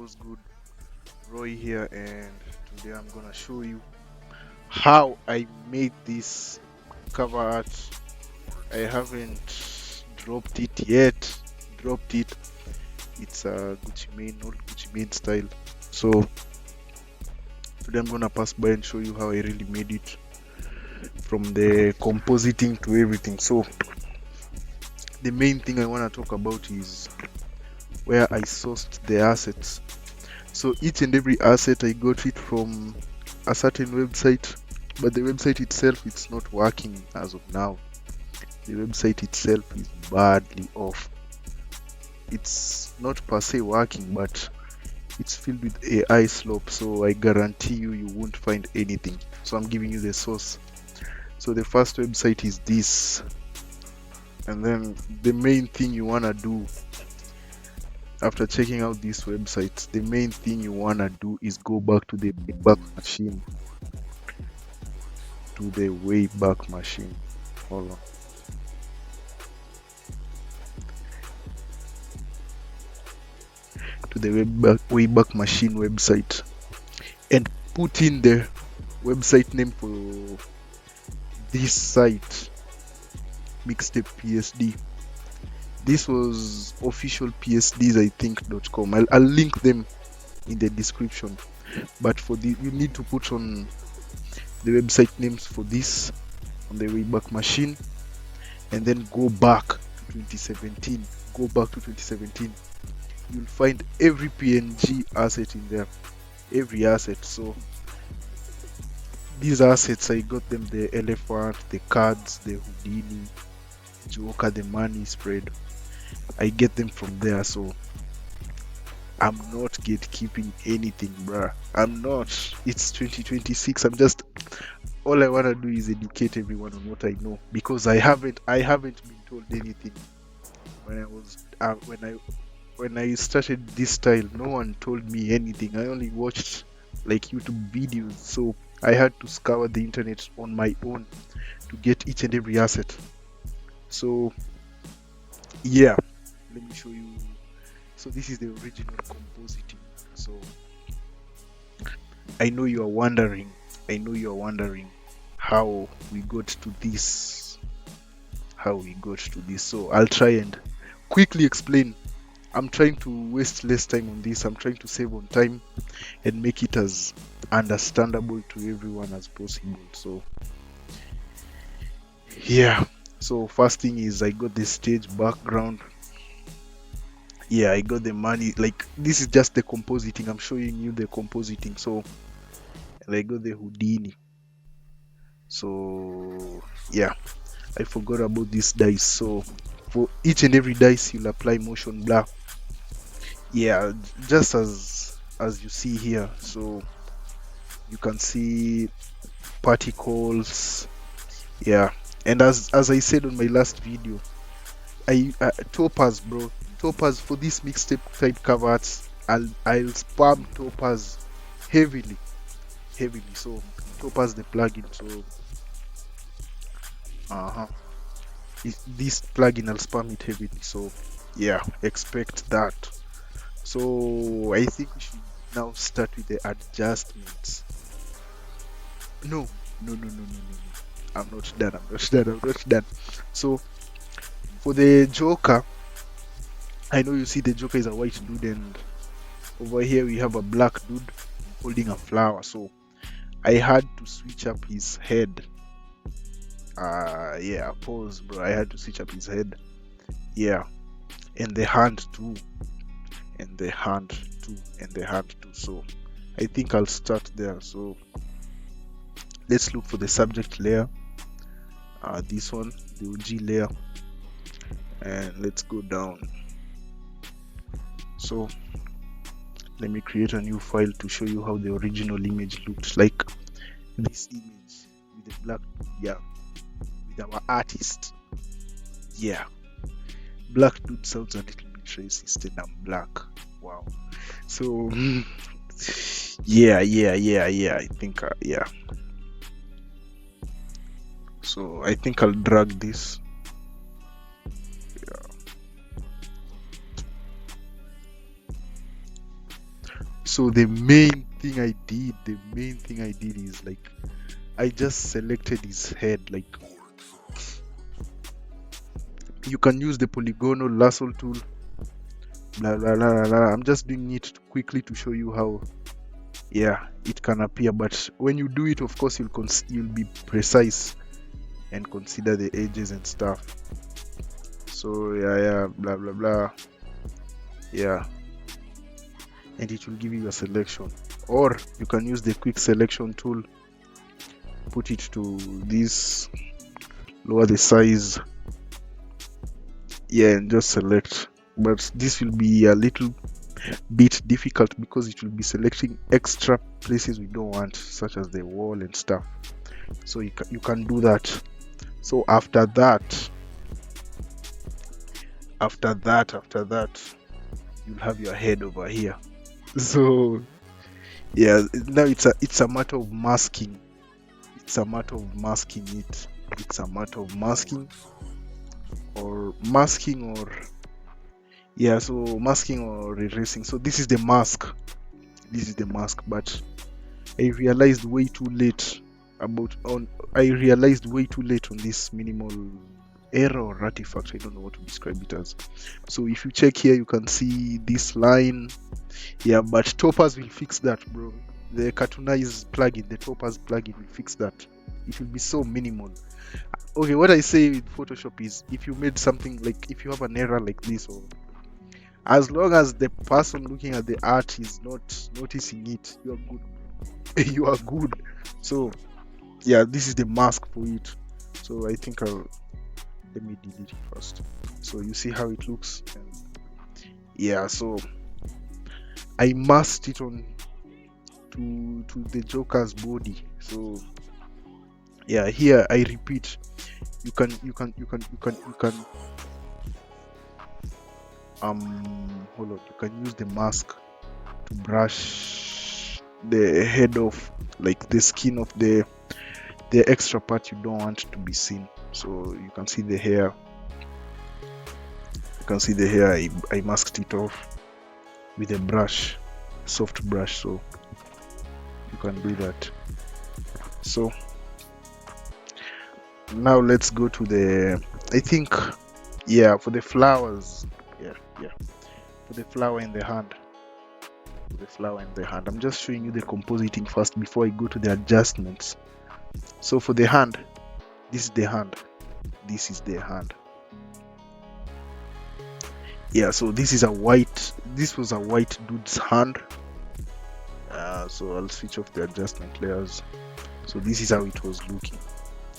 what's good? Roy here, and today I'm gonna show you how I made this cover art. I haven't dropped it yet. Dropped it. It's a Gucci Mane, old Gucci Mane style. So today I'm gonna pass by and show you how I really made it, from the compositing to everything. So the main thing I wanna talk about is where I sourced the assets. So each and every asset I got it from a certain website, but the website itself it's not working as of now. The website itself is badly off. It's not per se working, but it's filled with AI slop, so I guarantee you won't find anything. So I'm giving you the source. So the first website is this, and then the main thing you wanna do after checking out this website, the main thing you wanna do is go back to the Wayback Machine. To the Wayback Machine. Hold on. To the Wayback Machine website, and put in the website name for this site, Mixtape PSD. This was official PSDs, I think.com. I'll link them in the description. But for the you need to put on the website names for this on the Wayback Machine, and then go back to 2017. Go back to 2017. You'll find every PNG asset in there, every asset. So these assets, I got them: the elephant, the cards, the Houdini, Joker, the money spread. I get them from there. So I'm not gatekeeping anything, bruh. I'm not. It's 2026. All I wanna do is educate everyone on what I know, because I haven't been told anything. When I was when I started this style, no one told me anything. I only watched like YouTube videos, so I had to scour the internet on my own to get each and every asset. So yeah, let me show you. So this is the original compositing. So I know you are wondering how we got to this. So I'll try and quickly explain. I'm trying to waste less time on this. I'm trying to save on time and make it as understandable to everyone as possible. So yeah. So first thing is I got the stage background. Yeah, I got the money. Like, this is just the compositing. I'm showing you the compositing. So, and I got the Houdini. So yeah, I forgot about this dice. So for each and every dice, you'll apply motion blur. Yeah, just as you see here. So you can see particles. Yeah, and as I said on my last video, topaz, bro. Topaz for this mixtape type cover arts. I'll spam topaz heavily. So topaz the plugin. So this plugin I'll spam it heavily. So yeah, expect that. So I think we should now start with the adjustments. No. I'm not done. So for the Joker, I know you see the Joker is a white dude, and over here we have a black dude holding a flower. So I had to switch up his head. Yeah, pause, bro. I had to switch up his head. Yeah, and the hand too. So I think I'll start there. So let's look for the subject layer. This one, the OG layer, and let's go down. So let me create a new file to show you how the original image looked like. This image with the black, yeah, with our artist. Yeah, black dude sounds a little bit racist, and I'm black. Wow. So yeah, I think yeah. So I think I'll drag this. So the main thing I did is like I just selected his head. Like you can use the polygonal lasso tool, blah blah blah blah, blah. I'm just doing it quickly to show you how, yeah, it can appear. But when you do it, of course, you'll be precise and consider the edges and stuff. So yeah, blah blah blah, yeah, and it will give you a selection. Or you can use the quick selection tool, put it to this, lower the size, yeah, and just select. But this will be a little bit difficult because it will be selecting extra places we don't want, such as the wall and stuff. So you can do that. So after that you'll have your head over here. So yeah, now it's a matter of masking. It's a matter of masking it. It's a matter of masking or yeah, so masking or erasing. So this is the mask. But I realized way too late on this minimal error or artifact. I don't know what to describe it as. So if you check here, you can see this line. Yeah, but Topaz will fix that, bro. The cartoonize plugin, the Topaz plugin will fix that. It will be so minimal. Okay, what I say with Photoshop is if you made something like, if you have an error like this, or as long as the person looking at the art is not noticing it, you are good. You are good. So yeah, this is the mask for it. So I think let me delete it first. So you see how it looks. And yeah, so I masked it on to the Joker's body. So yeah, here I repeat, you can hold on, you can use the mask to brush the head off, like the skin of the extra part you don't want to be seen. So you can see the hair. I masked it off with a brush, soft brush. So you can do that. So now let's go to the, I think, yeah, for the flowers. Yeah, for the flower in the hand. I'm just showing you the compositing first before I go to the adjustments. So for the hand, this is the hand. Yeah, so this was a white dude's hand. So I'll switch off the adjustment layers. So this is how it was looking.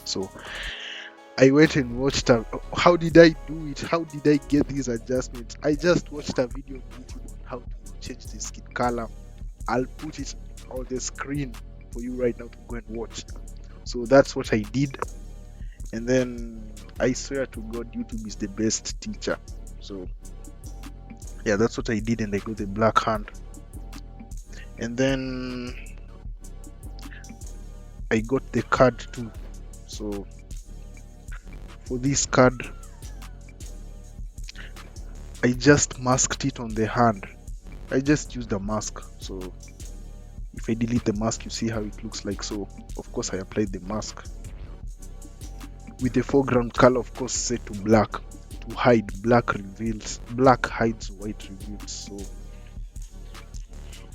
So I went and watched how did I do it? How did I get these adjustments? I just watched a video on YouTube on how to change the skin color. I'll put it on the screen for you right now to go and watch. So that's what I did. And then I swear to God, YouTube is the best teacher. So yeah, that's what I did, and I got the black hand. And then I got the card too. So for this card, I just masked it on the hand. I just used a mask. So if I delete the mask, you see how it looks like. So of course I applied the mask with the foreground color, of course, set to black to hide black reveals. Black hides white reveals. So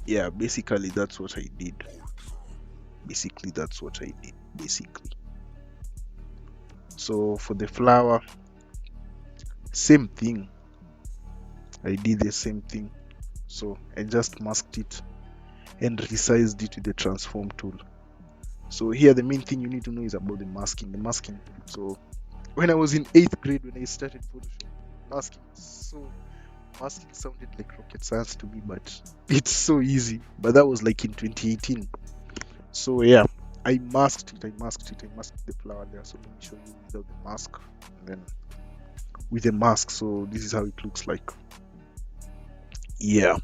yeah, basically that's what I did. So for the flower, same thing. I did the same thing. So I just masked it and resized it with the transform tool. So here the main thing you need to know is about the masking. So when I was in 8th grade, when I started Photoshop, masking sounded like rocket science to me, but it's so easy. But that was like in 2018. So yeah, I masked the flower there. So let me show you without the mask and then with the mask. So this is how it looks like. Yeah,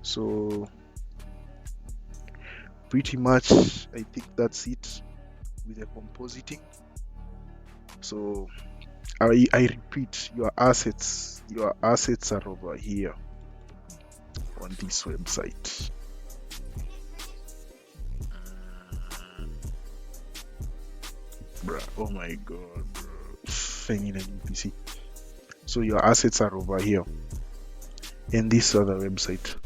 so pretty much I think that's it with the compositing. So I repeat, your assets are over here. on this website. Bruh, oh my god, bro. I need a new PC. So your assets are over here, and this other website,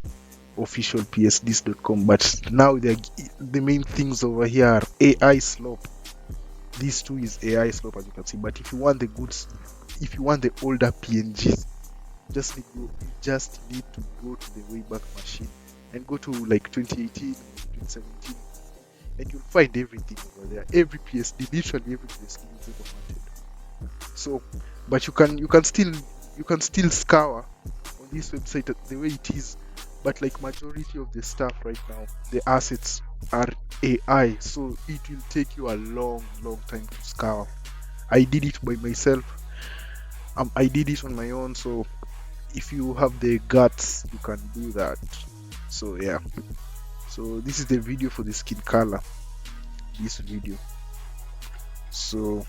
officialpsdis.com. But now the main things over here are AI slope. These two is AI slope, as you can see. But if you want the goods, if you want the older PNGs, you just need to go to the Wayback Machine and go to like 2018, 2017, and you'll find everything over there. Every PSD, literally every PSD you've ever wanted. So, but you can still scour on this website the way it is. But like majority of the stuff right now, the assets are AI, so it will take you a long time to scour. I did it by myself. I did it on my own, so if you have the guts, you can do that. So yeah. So this is the video for the skin color. This video. So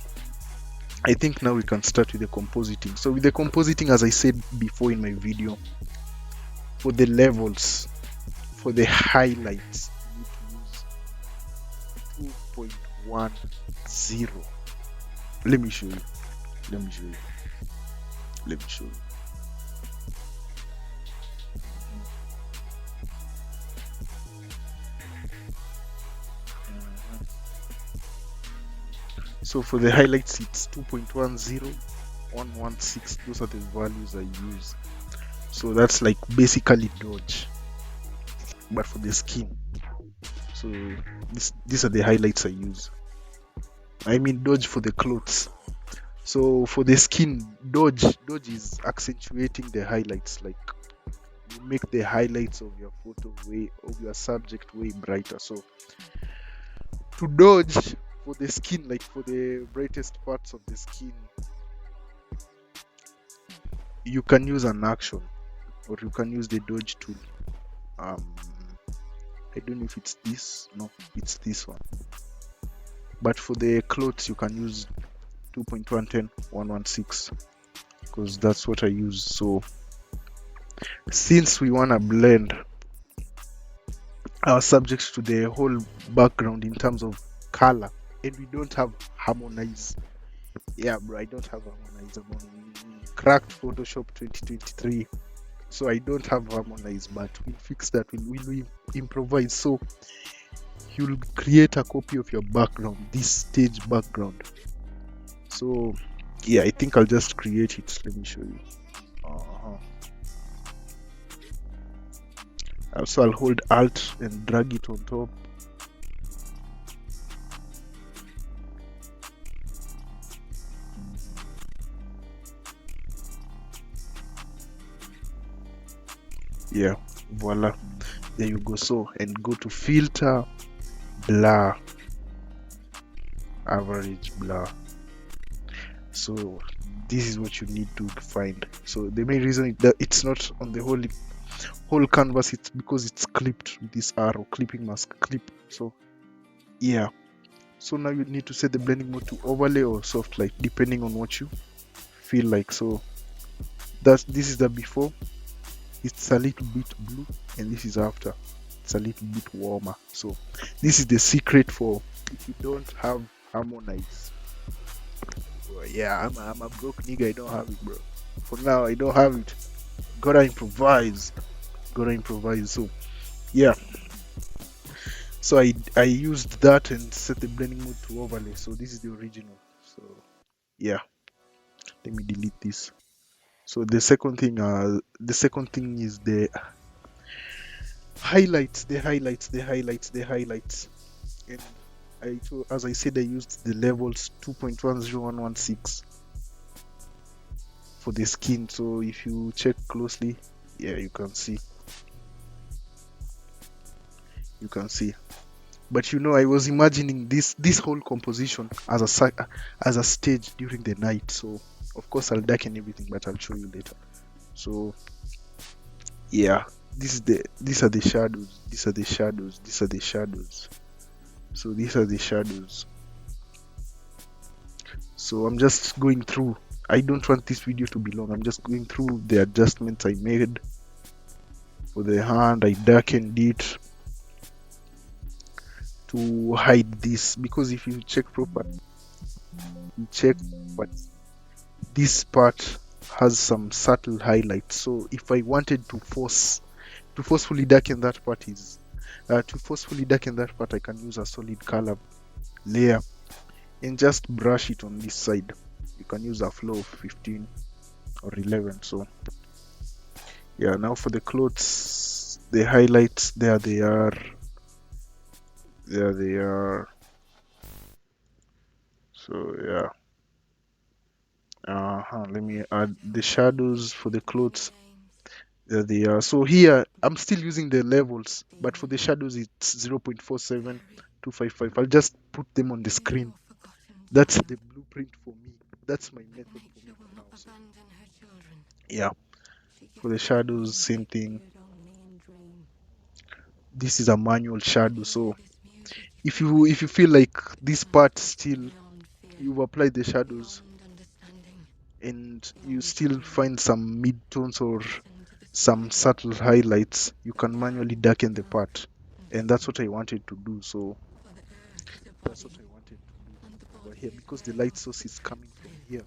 I think now we can start with the compositing. So with the compositing, as I said before in my video, for the levels, for the highlights, you need to use 2.10. Let me show you. So for the highlights, it's 2.10, 116. Those are the values I use. So that's like basically dodge, but for the skin. So these are the highlights I use. I mean dodge for the clothes. So for the skin, dodge is accentuating the highlights. Like you make the highlights of your photo of your subject way brighter. So to dodge for the skin, like for the brightest parts of the skin, you can use an action, or you can use the dodge tool. I don't know if it's this. No, it's this one. But for the clothes, you can use 2.110, 116, because that's what I use. So since we want to blend our subjects to the whole background in terms of color, and we don't have harmonize. Yeah, bro, I don't have harmonize. I'm on cracked Photoshop 2023, so I don't have harmonize, but we'll fix that. We'll improvise. So you'll create a copy of your background, this stage background. So yeah, I think I'll just create it. Let me show you. So I'll hold Alt and drag it on top. Yeah, voila, there you go. So, and go to filter, blur, average blur. So this is what you need to find. So the main reason that it's not on the whole canvas, it's because it's clipped with this arrow, clipping mask, clip. So yeah, so now you need to set the blending mode to overlay or soft light, depending on what you feel like. So this is the before, it's a little bit blue, and this is after, it's a little bit warmer. So this is the secret for if you don't have harmonize. Yeah, I'm a broke nigga, I don't have it, bro. For now, I don't have it. Gotta improvise. So yeah, so I used that and set the blending mode to overlay. So this is the original. So yeah, let me delete this. So the second thing is the highlights. And as I said, I used the levels 2.10116 for the skin. So if you check closely, yeah, you can see. But I was imagining this whole composition as a stage during the night. So of course I'll darken everything, but I'll show you later. So yeah, these are the shadows. So these are the shadows. So I'm just going through. I don't want this video to be long. I'm just going through the adjustments I made For the hand, I darkened it to hide this, because if you check properly, but this part has some subtle highlights. So if I wanted to forcefully darken that part, I can use a solid color layer and just brush it on this side. You can use a flow of 15 or 11. So yeah, now for the clothes, the highlights, there they are. So yeah, let me add the shadows for the clothes. There they are. So here I'm still using the levels, but for the shadows it's 0.47, 255. I'll just put them on the screen. That's the blueprint for me. That's my method for me for now. So yeah, for the shadows, same thing. This is a manual shadow. So if you feel like this part still, you've applied the shadows and you still find some mid-tones or some subtle highlights, you can manually darken the part. And that's what I wanted to do. So that's what I wanted to do over here, because the light source is coming from here.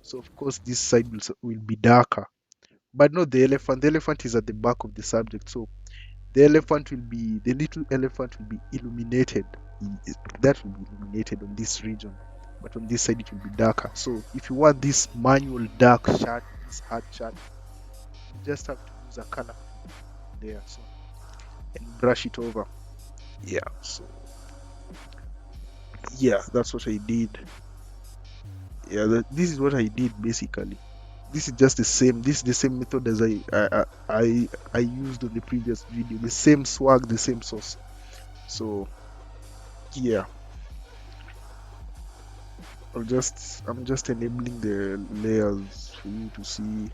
So of course this side will be darker. But not the elephant. The elephant is at the back of the subject. So the little elephant will be illuminated. That will be illuminated on this region. But on this side it will be darker. So if you want this manual dark shadow, this hard shadow, you just have to use a color there. So and brush it over. Yeah. So yeah, that's what I did. Yeah, this is what I did basically. This is just the same. This is the same method as I used on the previous video. The same swag, the same sauce. So yeah, I'm just enabling the layers for you to see.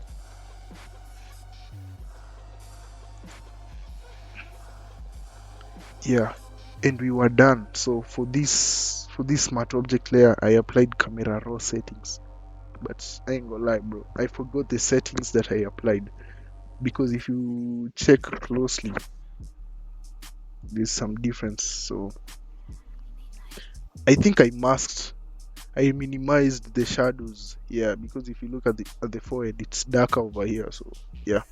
Yeah, and we were done. So for this smart object layer, I applied camera raw settings. But I ain't gonna lie, bro, I forgot the settings that I applied, because if you check closely, there's some difference. So I think I minimized the shadows. Yeah, because if you look at the forehead, it's darker over here. So yeah,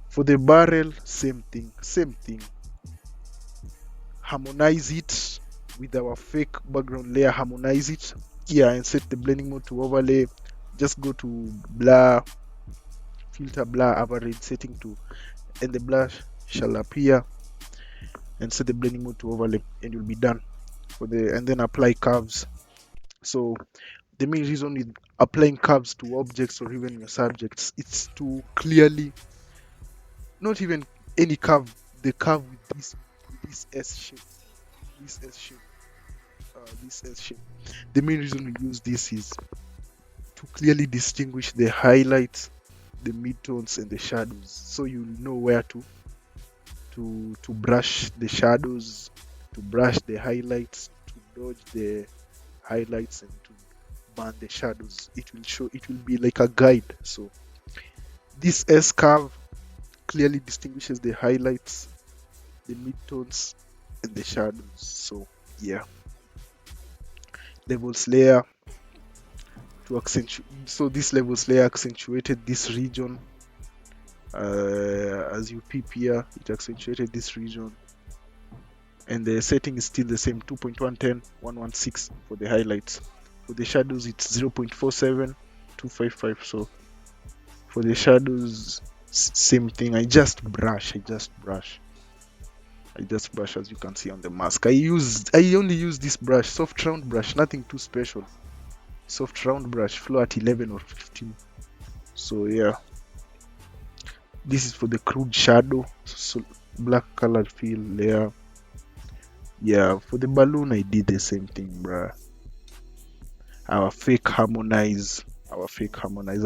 for the barrel, same thing. Harmonize it with our fake background layer. Harmonize it. Yeah, and set the blending mode to overlay. Just go to blur, filter blur average setting to, and the blur shall appear, and set the blending mode to overlay, and you'll be done. And then apply curves. So the main reason with applying curves to objects or even your subjects, it's to clearly, not even any curve, the curve with this S shape, this S shape, this S shape. The main reason we use this is to clearly distinguish the highlights, the midtones, and the shadows, so you know where to brush the shadows, to brush the highlights, to dodge the highlights, and to burn the shadows. It will be like a guide. So this S curve clearly distinguishes the highlights, the midtones, and the shadows. So yeah, levels layer to accentuate. So this levels layer accentuated this region. As you peep here, it accentuated this region, and the setting is still the same: 2.110, 116 for the highlights. For the shadows, it's 0.47, 255. So for the shadows, same thing. I just brush, as you can see on the mask. I only use this brush, soft round brush, nothing too special. Soft round brush, flow at 11 or 15. So yeah, this is for the crude shadow. So black color fill layer. Yeah, for the balloon I did the same thing, bruh. Our fake harmonize. I'll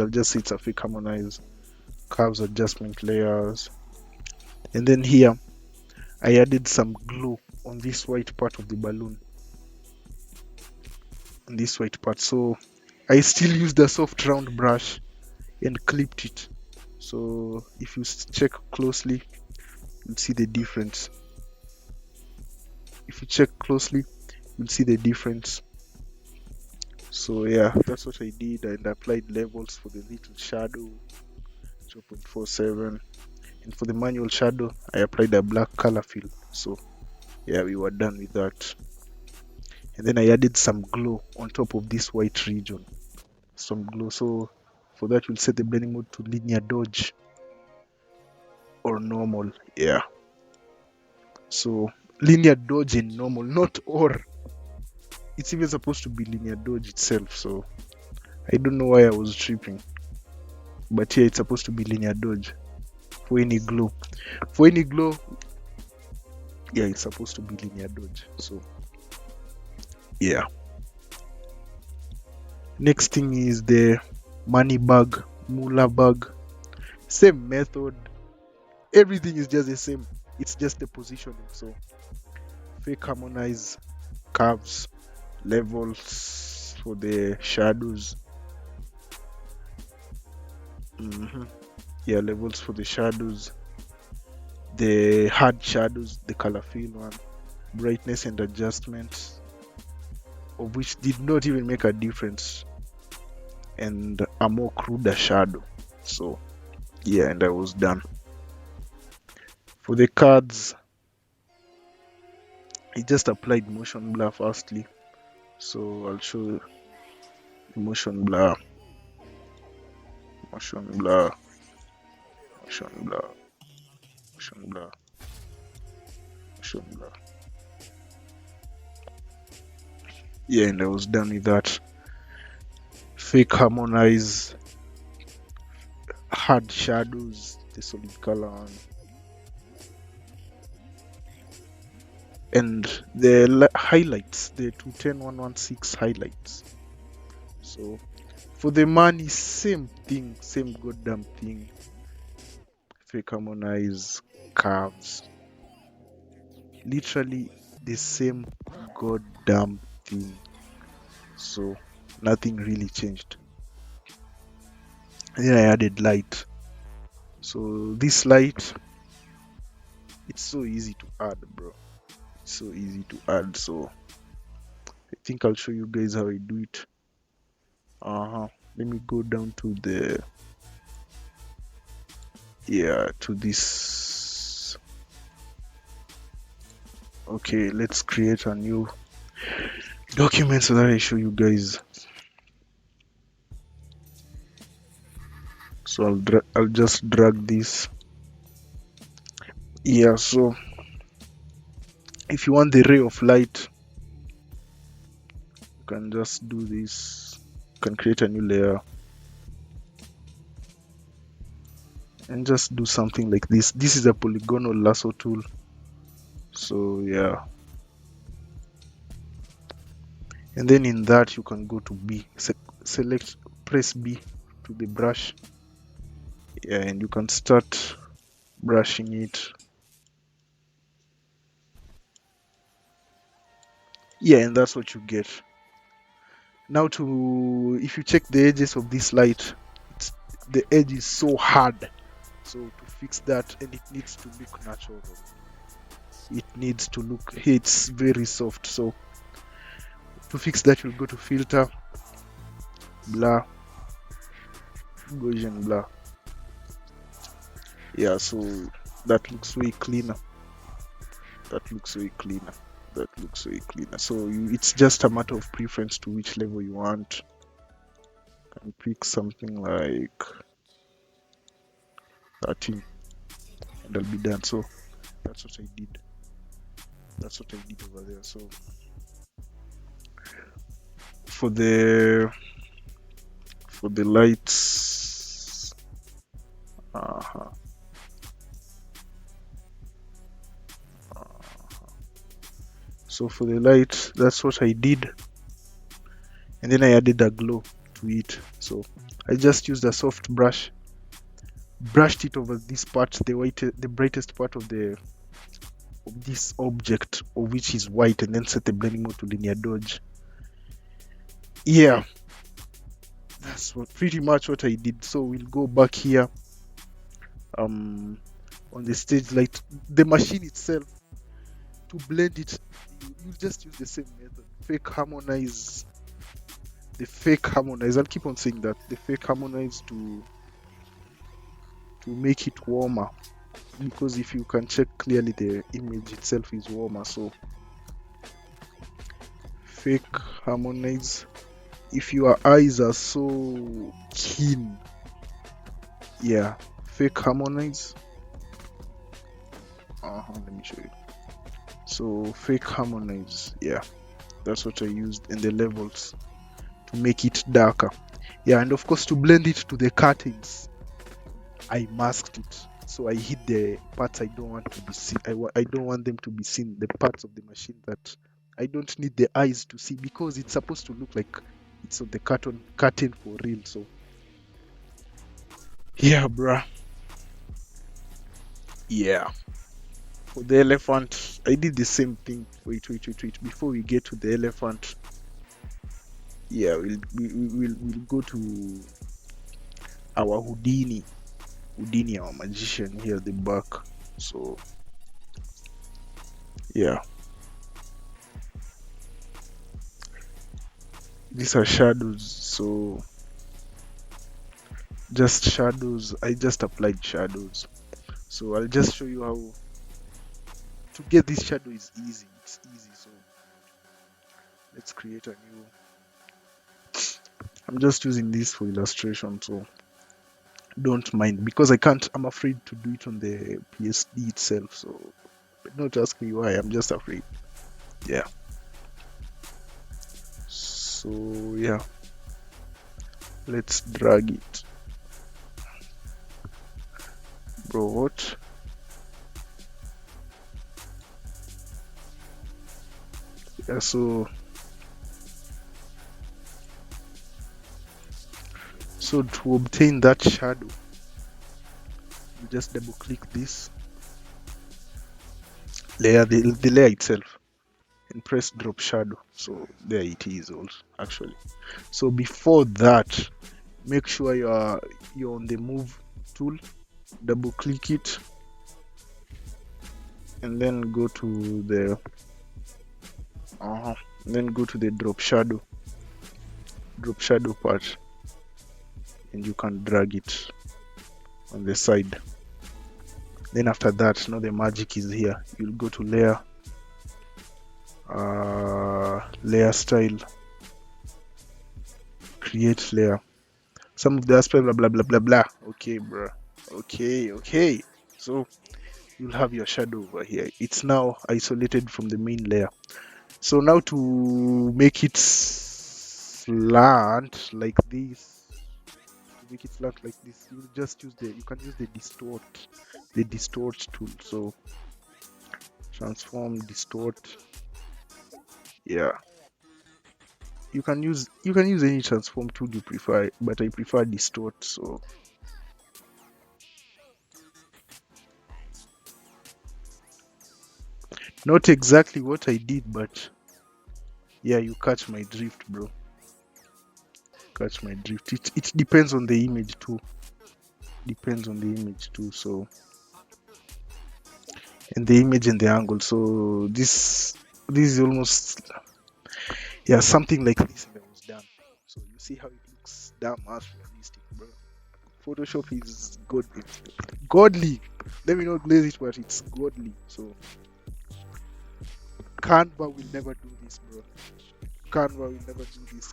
just say it's a fake harmonize. Curves adjustment layers. And then here I added some glue on this white part of the balloon. On this white part. So I still used the soft round brush and clipped it. So if you check closely, you'll see the difference. If you check closely, you'll see the difference. So yeah, that's what I did, and applied levels for the little shadow 0.47, and for the manual shadow I applied a black color fill. So yeah, we were done with that. And then I added some glow on top of this white region, some glow. So for that we'll set the blending mode to linear dodge or normal. Yeah, so linear dodge and normal, not or. It's even supposed to be linear dodge itself, so I don't know why I was tripping. But here it's supposed to be linear dodge for any glow. For any glow, yeah, it's supposed to be linear dodge. So yeah. Next thing is the money bag, moolah bag. Same method. Everything is just the same. It's just the positioning. So fake harmonize curves, levels for the shadows. Yeah, levels for the shadows, the hard shadows, the color fill one, brightness and adjustments, of which did not even make a difference, and a more cruder shadow. So yeah, and I was done. For the cards, I just applied motion blur firstly. So I'll show you motion blur, motion blur, motion blur, motion blur, motion blur. Yeah, and I was done with that. Fake harmonize, hard shadows, the solid color one, and the highlights, the 210116 highlights. So for the money, same thing, same goddamn thing. Fake harmonize, curves, literally the same goddamn thing. So nothing really changed. And then I added light. So this light, it's so easy to add, bro. It's so easy to add. So I think I'll show you guys how I do it. Let me go down to the, yeah, to this. Okay, let's create a new document so that I show you guys. So I'll just drag this. Yeah, so if you want the ray of light, you can just do this. You can create a new layer and just do something like this. This is a polygonal lasso tool. So yeah, and then in that you can go to B, select, press B to the brush. Yeah, and you can start brushing it. Yeah, and that's what you get. Now if you check the edges of this light, the edge is so hard. So to fix that, and it needs to look natural. It needs to look, it's very soft. So to fix that, you'll go to filter, blur, Gaussian blur. Yeah, so that looks way cleaner. That looks way cleaner. That looks way cleaner. So it's just a matter of preference to which level you want. You can pick something like 13 and I'll be done. So that's what I did. That's what I did over there. So for the lights, so for the light, that's what I did, and then I added a glow to it. So I just used a soft brush, brushed it over this part, the brightest part of this object, of which is white, and then set the blending mode to linear dodge. Yeah, that's pretty much what I did. So we'll go back here on the stage light. The machine itself, to blend it, you just use the same method. The fake harmonize. I'll keep on saying that. The fake harmonize to make it warmer, because if you can check clearly, the image itself is warmer. So fake harmonize. If your eyes are so keen, yeah, fake harmonize. Let me show you. So fake harmonize, yeah, that's what I used in the levels to make it darker. Yeah, and of course to blend it to the curtains, I masked it. So I hid the parts I don't want to be seen. I don't want them to be seen, the parts of the machine that I don't need the eyes to see, because it's supposed to look like it's on the curtain for real. So yeah, bruh. Yeah. For the elephant, I did the same thing. Wait. Before we get to the elephant, yeah, we'll go to our Houdini, our magician here at the back. So yeah, these are shadows. So just shadows. I just applied shadows. So I'll just show you how to get this shadow is easy. It's easy. So let's create a new. I'm just using this for illustration, so don't mind, because I'm afraid to do it on the PSD itself. So don't ask me why, I'm just afraid. Yeah. So yeah, let's drag it. Bro, what? Yeah, so to obtain that shadow, you just double click this layer, the layer itself, and press drop shadow. So there it is also, actually. So before that, make sure you're on the move tool, double click it, and then go to the drop shadow part, and you can drag it on the side. Then after that, now the magic is here. You'll go to layer, layer style, create layer, some of the aspect, blah blah blah blah blah. Okay, bro. Okay. So you'll have your shadow over here. It's now isolated from the main layer. So now to make it slant like this, you just use you can use the distort tool. So transform, distort. Yeah, you can use any transform tool you prefer, but I prefer distort. So not exactly what I did, but yeah, you catch my drift, bro. Catch my drift. It depends on the image too. So and the image and the angle. So this is almost, yeah, something like this that was done. So you see how it looks damn as realistic, bro. Photoshop is godly. Let me not glaze it, but it's godly. So Canva will never do this, bro. Canva will never do this.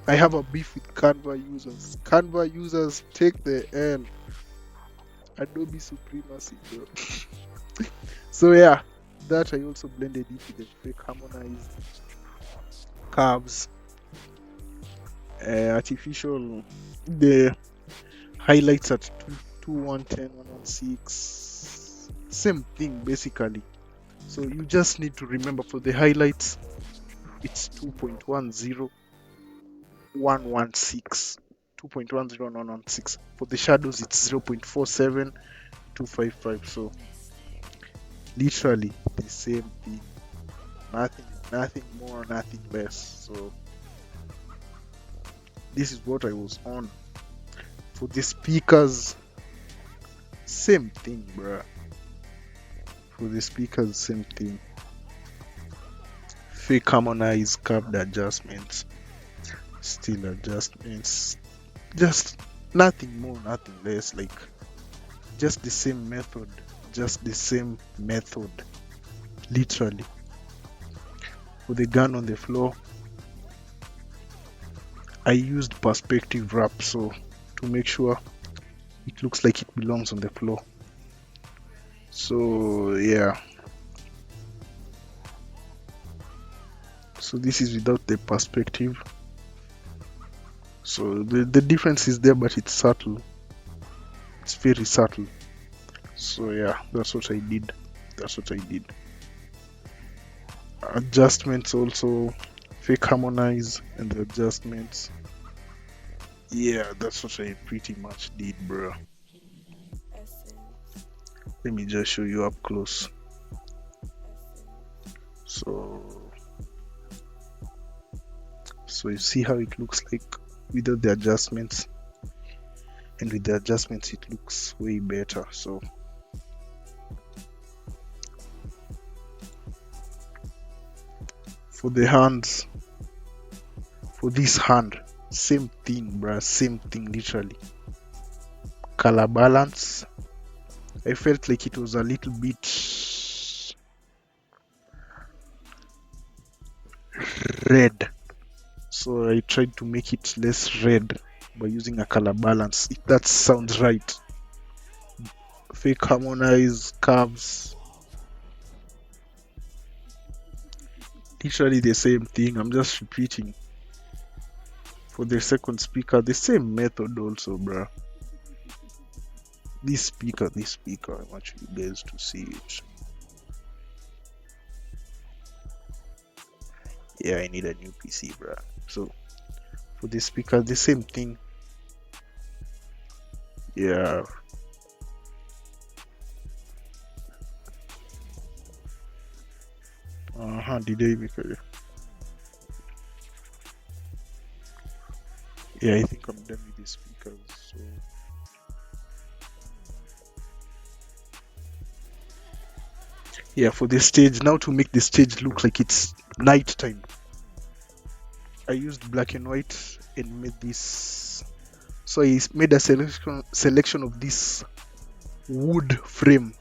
I have a beef with Canva users. Canva users take the L. Adobe supremacy, bro. So yeah, that I also blended it with the fake harmonized curves, artificial, the highlights at 110, 116, same thing basically. So you just need to remember, for the highlights it's 2.10, 116. 2.10 For the shadows it's 0.47, 255. So literally the same thing, nothing more, nothing less. So this is what I was on. For the speakers, same thing, bruh. For the speakers, same thing. Fake harmonize, curved adjustments, still adjustments. Just nothing more, nothing less. Like just the same method. Just the same method. Literally. For the gun on the floor, I used perspective wrap so to make sure it looks like it belongs on the floor. So yeah. So this is without the perspective. So the difference is there, but it's subtle. It's very subtle. So yeah, that's what I did. That's what I did. Adjustments also, fake harmonize and the adjustments. Yeah, that's what I pretty much did, bro. Let me just show you up close. So you see how it looks like without the adjustments, and with the adjustments it looks way better. So for the hands, for this hand, same thing, bruh, same thing, literally. Color balance, I felt like it was a little bit red, so I tried to make it less red by using a color balance, if that sounds right. Fake harmonize, curves, literally the same thing. I'm just repeating. For the second speaker, the same method also, bruh. This speaker, I want you guys to see it. Yeah, I need a new PC, bruh. So for the speaker, the same thing. Yeah. Did I make it? Yeah, I think I'm done with the speakers. So yeah, for the stage, now to make the stage look like it's nighttime, I used black and white and made this. So I made a selection of this wood frame.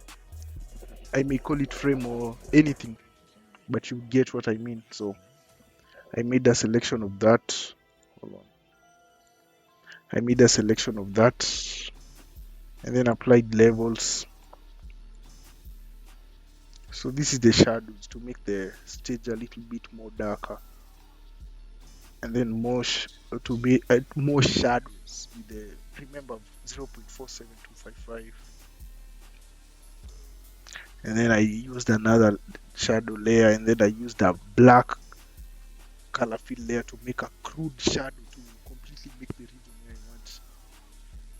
I may call it frame or anything, but you get what I mean. So I made a selection of that. Hold on. I made a selection of that and then applied levels. So this is the shadows to make the stage a little bit more darker, and then more to be more shadows with the, remember, 0.47255, and then I used another shadow layer, and then I used a black color fill layer to make a crude shadow to completely make the region where I want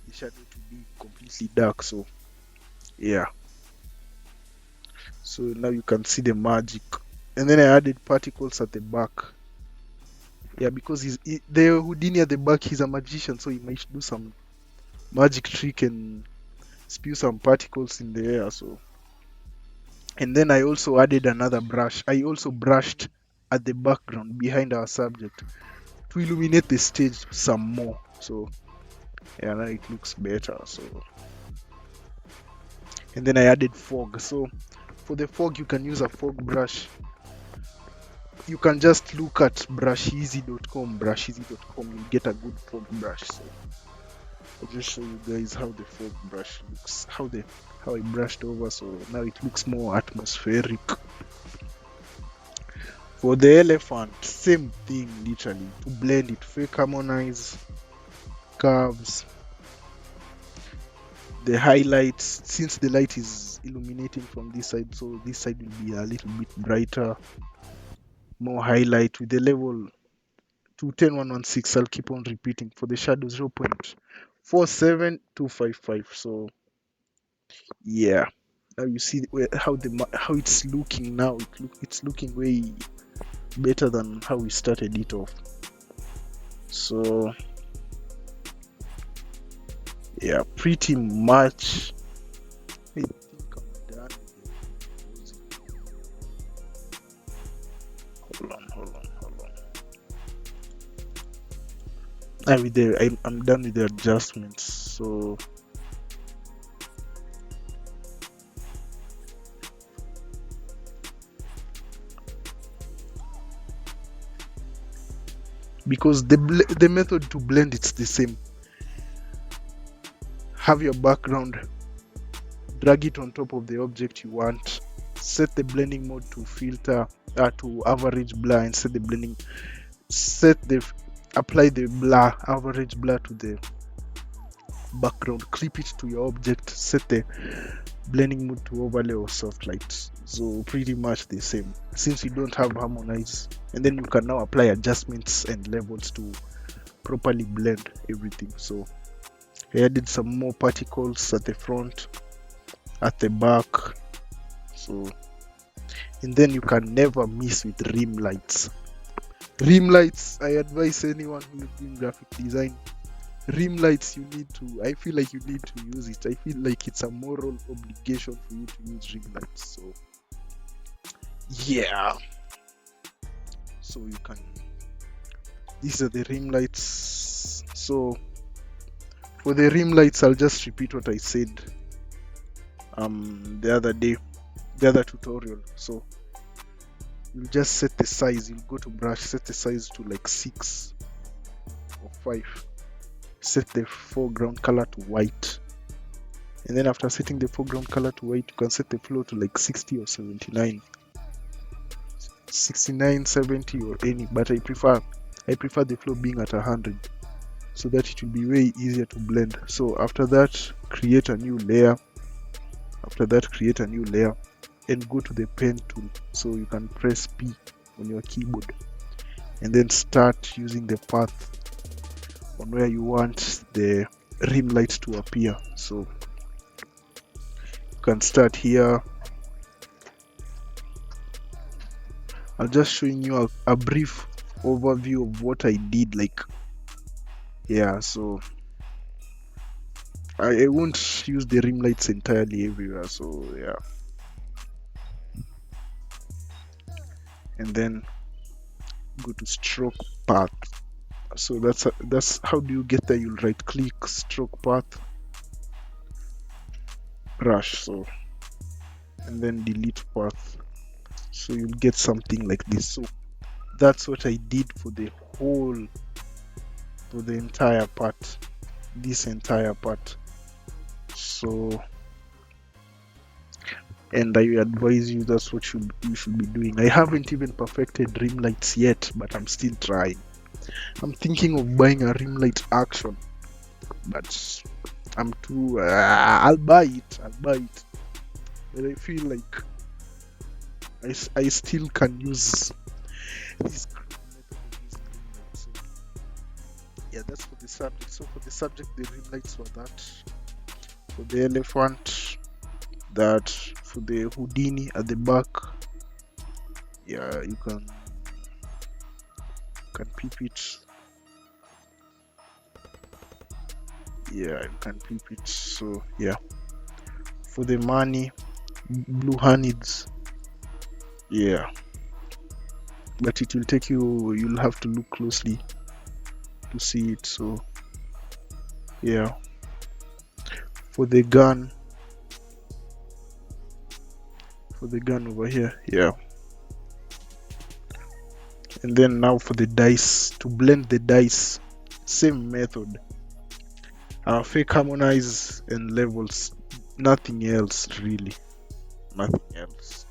the shadow to be completely dark. So yeah, so now you can see the magic. And then I added particles at the back. Yeah, because the Houdini at the back, he's a magician, so he might do some magic trick and spew some particles in the air. So, and then I also added another brush. I also brushed at the background behind our subject to illuminate the stage some more. So yeah, now it looks better. So, and then I added fog. So for the fog, you can use a fog brush. You can just look at brusheasy.com, you get a good fog brush. So I'll just show you guys how the fog brush looks, how I brushed over, so now it looks more atmospheric. For the elephant, same thing, literally, to blend it, fake harmonize, curves, the highlights, since the light is illuminating from this side, so this side will be a little bit brighter, more highlight with the level to 10116. I'll keep on repeating. For the shadow, 0.47255. So yeah, now you see how it's looking now. It's looking way better than how we started it off. So Yeah, pretty much. I think I'm done with the hold on. I'm done with the adjustments. So because the method to blend, it's the same. Have your background, drag it on top of the object you want, set the blending mode to filter to average blur, and apply the blur, average blur to the background, clip it to your object, set the blending mode to overlay or soft light. So pretty much the same, since you don't have harmonize. And then you can now apply adjustments and levels to properly blend everything. So I added some more particles at the front, at the back. So, and then you can never miss with rim lights. Rim lights, I advise anyone who is doing graphic design, rim lights, I feel like you need to use it. I feel like it's a moral obligation for you to use rim lights. So yeah, so you can, these are the rim lights. So for the rim lights, I'll just repeat what I said the other tutorial. So you'll just set the size, you'll go to brush, set the size to like 6 or 5, set the foreground color to white, and then after setting the foreground color to white, you can set the flow to like 60 or 69, 70 or any, but I prefer the flow being at 100, so that it will be way easier to blend. So after that, create a new layer, and go to the pen tool. So you can press P on your keyboard and then start using the path on where you want the rim light to appear. So you can start here. I'm just showing you a brief overview of what I did. So I won't use the rim lights entirely everywhere. So yeah, and then go to stroke path. So that's how do you get there. You'll right click, stroke path, brush, so, and then delete path. So you'll get something like this. So that's what I did for the entire part, this entire part. So, and I advise you, that's what you should be doing. I haven't even perfected rim lights yet, but I'm still trying. I'm thinking of buying a rim light action, but I'm too I'll buy it, but I feel like I still can use this method of using rim lights. So yeah, that's for the subject. So for the subject, the rim lights were that. For the elephant, that. For the Houdini at the back, yeah, you can peep it. Yeah, you can peep it. So yeah, for the money, blue honeyeds, yeah, but it will take you'll have to look closely to see it. So yeah, for the gun over here, yeah. And then now for the dice, to blend the dice, same method, fake harmonize and levels, nothing else really, nothing else.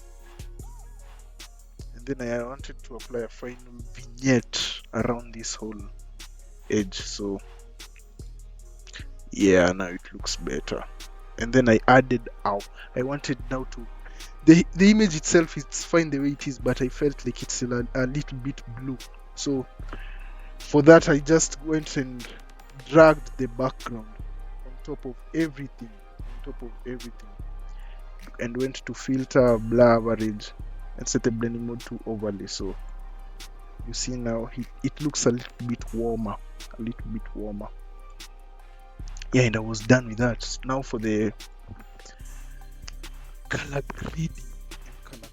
And then I wanted to apply a final vignette around this whole edge. So yeah, now it looks better. And then I added I wanted now to the image itself, it's fine the way it is, but I felt like it's a little bit blue. So for that, I just went and dragged the background on top of everything, and went to filter, blur, average, and set the blending mode to overlay. So you see now it looks a little bit warmer, Yeah, and I was done with that. Now for the color grading and color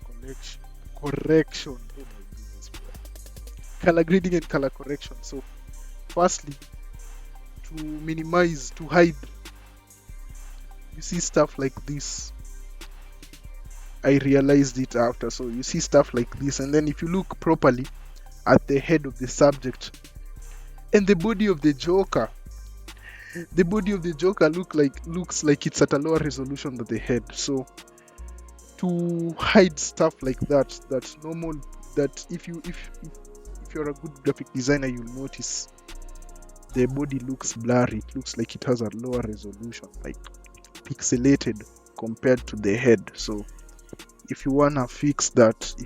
correction. Oh my goodness, bro. Color grading and color correction. So firstly, to minimize, to hide, you see stuff like this. I realized it after. So you see stuff like this, and then if you look properly at the head of the subject and the body of the Joker, looks like it's at a lower resolution than the head. So to hide stuff like that, that's normal. That if you're a good graphic designer, you'll notice the body looks blurry. It looks like it has a lower resolution, like pixelated compared to the head. So if you wanna fix that, you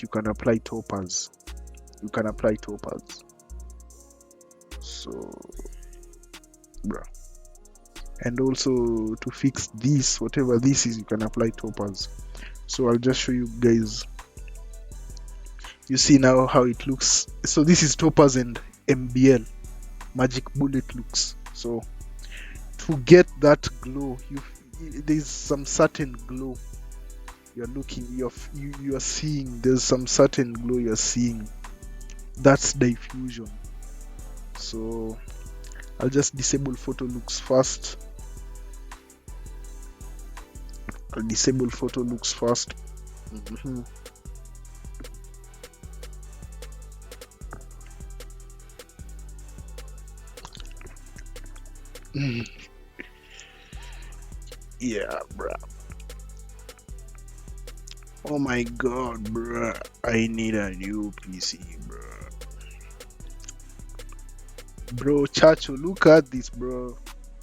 can apply topaz. So, bruh. And also to fix this, whatever this is, you can apply topaz. So I'll just show you guys. You see now how it looks. So this is topaz and MBL, magic bullet looks. So to get that glow, there's some certain glow you're seeing. There's some certain glow you're seeing. That's diffusion. So I'll just disable photo looks first. Mm-hmm. Yeah, bruh. Oh my god, bruh. I need a new PC, bruh. Bro, Chacho, look at this, bro.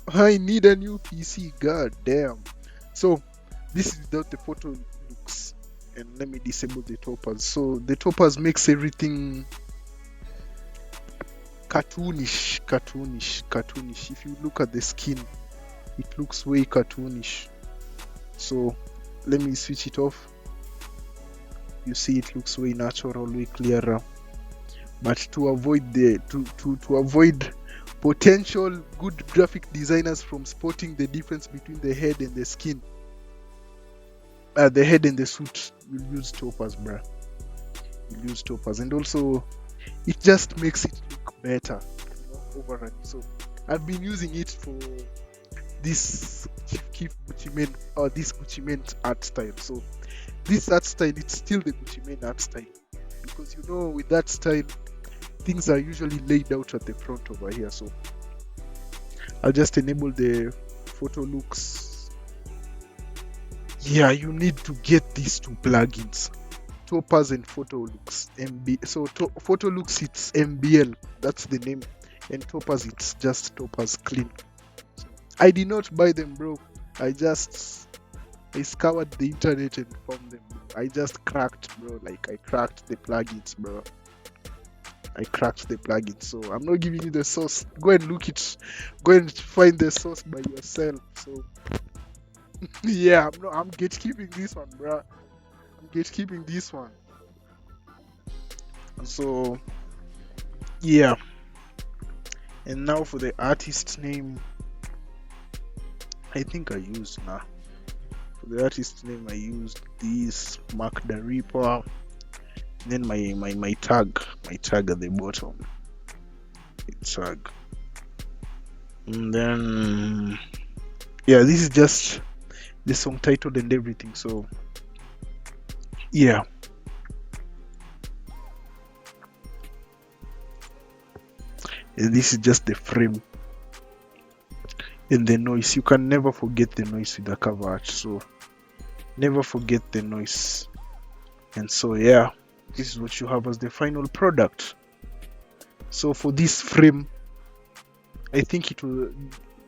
I need a new PC, god damn. So, this is without the photo looks. And let me disable the topaz. So, the topaz makes everything cartoonish. If you look at the skin, it looks way cartoonish. So, let me switch it off. You see it looks way natural, way clearer. But to avoid to avoid potential good graphic designers from spotting the difference between the head and the skin, the head and the suit, you'll use topaz, bruh. You'll use topaz, and also it just makes it look better, overall. So I've been using it for this Keith Gucci Mane, or this Gucci Mane art style. So this art style, it's still the Gucci Mane art style, because with that style, things are usually laid out at the front over here. So I'll just enable the photo looks. Yeah, you need to get these two plugins, topaz and photo looks. So photo looks, it's MBL, that's the name, and topaz, it's just topaz clean. I did not buy them, bro. I scoured the internet and found them. I just cracked, bro. Like, I cracked the plugins, bro. So I'm not giving you the source. Go and look it. Go and find the source by yourself. So yeah, I'm gatekeeping this one, bro. So yeah. And now for the artist name, I think I used For the artist name, I used this Mark the Reaper. Then my tag at the bottom. Tag. And then yeah, this is just the song title and everything. So yeah. And this is just the frame. And the noise, you can never forget the noise with the cover art, so never forget the noise. And so yeah, this is what you have as the final product. So for this frame, I think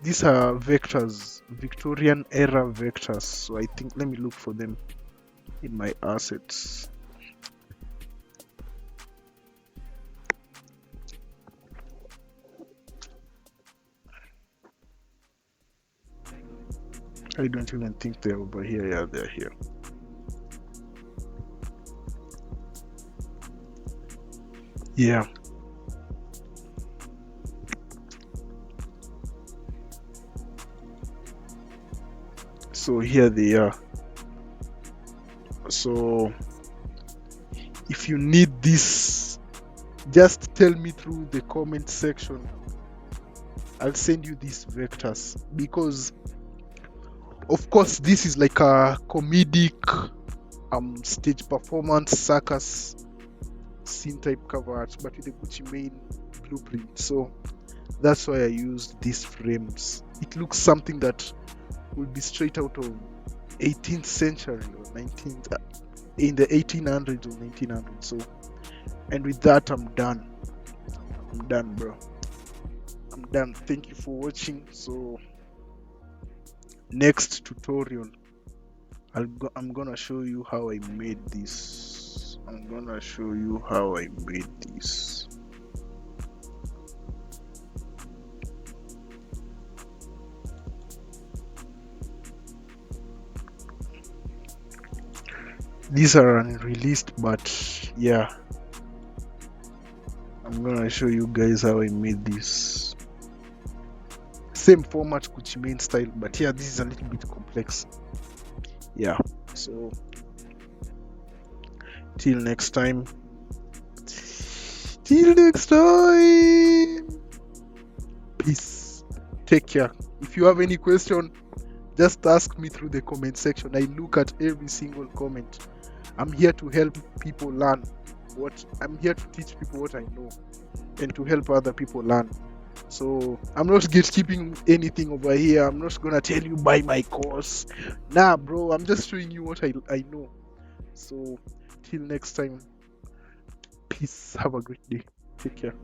these are vectors, Victorian era vectors. So I think, let me look for them in my assets. I don't even think they're over here. Yeah, they're here. Yeah. So here they are. So if you need this, just tell me through the comment section. I'll send you these vectors, because of course this is like a comedic stage performance circus scene type cover art, but with the Gucci Mane blueprint. So that's why I used these frames. It looks something that will be straight out of 18th century or 19th, in the 1800s or 1900s. So, and with that, I'm done. I'm done, bro. I'm done. Thank you for watching. So next tutorial, I'm gonna show you how I made this. I'm gonna show you how I made this. These are unreleased, but yeah, I'm gonna show you guys how I made this. Same format, Gucci Mane style, but yeah, this is a little bit complex. Yeah, so till next time. Till next time. Peace. Take care. If you have any question, just ask me through the comment section. I look at every single comment. I'm here to help people learn I'm here to teach people what I know and to help other people learn. So I'm not gatekeeping anything over here. I'm not gonna tell you buy my course. Nah, bro, I'm just showing you what I know. So till next time, peace. Have a great day. Take care.